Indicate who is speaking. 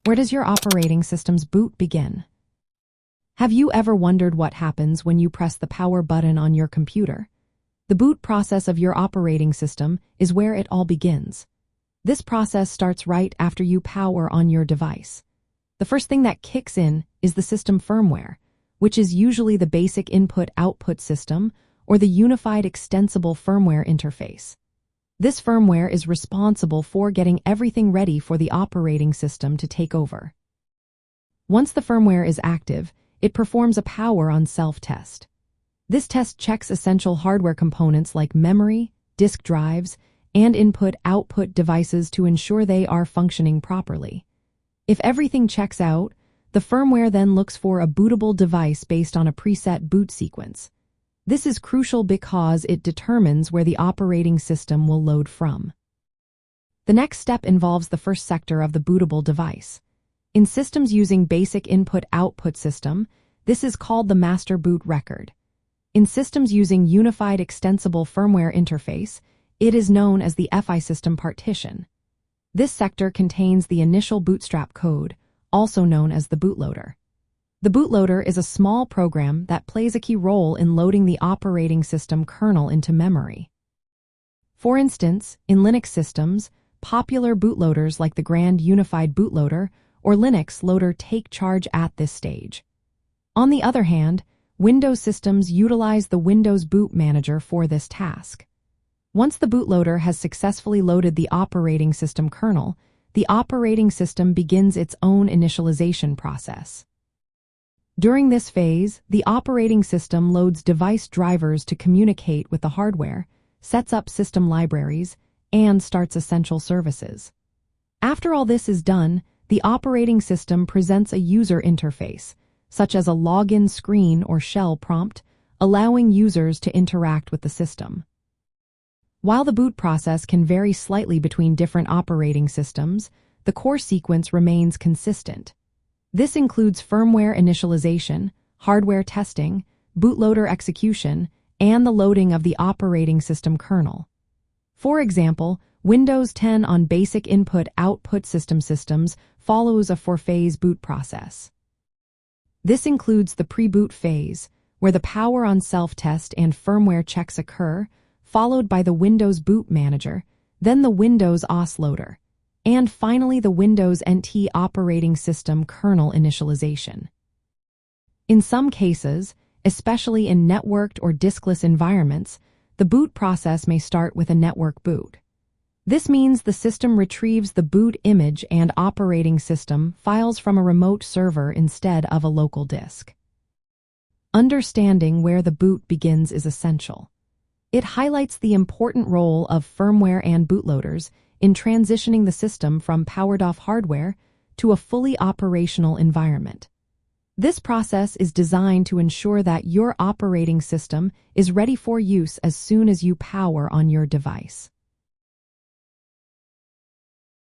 Speaker 1: Where does your operating system's boot begin? Have you ever wondered what happens when you press the power button on your computer? The boot process of your operating system is where it all begins. This process starts right after you power on your device. The first thing that kicks in is the system firmware, which is usually the basic input-output system or the Unified Extensible Firmware Interface. This firmware is responsible for getting everything ready for the operating system to take over. Once the firmware is active, it performs a power-on self-test. This test checks essential hardware components like memory, disk drives, and input-output devices to ensure they are functioning properly. If everything checks out, the firmware then looks for a bootable device based on a preset boot sequence. This is crucial because it determines where the operating system will load from. The next step involves the first sector of the bootable device. In systems using basic input-output system, this is called the master boot record. In systems using Unified Extensible Firmware Interface, it is known as the UEFI system partition. This sector contains the initial bootstrap code, also known as the bootloader. The bootloader is a small program that plays a key role in loading the operating system kernel into memory. For instance, in Linux systems, popular bootloaders like the Grand Unified Bootloader or Linux Loader take charge at this stage. On the other hand, Windows systems utilize the Windows Boot Manager for this task. Once the bootloader has successfully loaded the operating system kernel, the operating system begins its own initialization process. During this phase, the operating system loads device drivers to communicate with the hardware, sets up system libraries, and starts essential services. After all this is done, the operating system presents a user interface, such as a login screen or shell prompt, allowing users to interact with the system. While the boot process can vary slightly between different operating systems, the core sequence remains consistent. This includes firmware initialization, hardware testing, bootloader execution, and the loading of the operating system kernel. For example, Windows 10 on basic input-output systems follows a four-phase boot process. This includes the pre-boot phase, where the power-on self-test and firmware checks occur, followed by the Windows Boot Manager, then the Windows OS loader, and finally the Windows NT operating system kernel initialization. In some cases, especially in networked or diskless environments, the boot process may start with a network boot. This means the system retrieves the boot image and operating system files from a remote server instead of a local disk. Understanding where the boot begins is essential. It highlights the important role of firmware and bootloaders in transitioning the system from powered-off hardware to a fully operational environment. This process is designed to ensure that your operating system is ready for use as soon as you power on your device.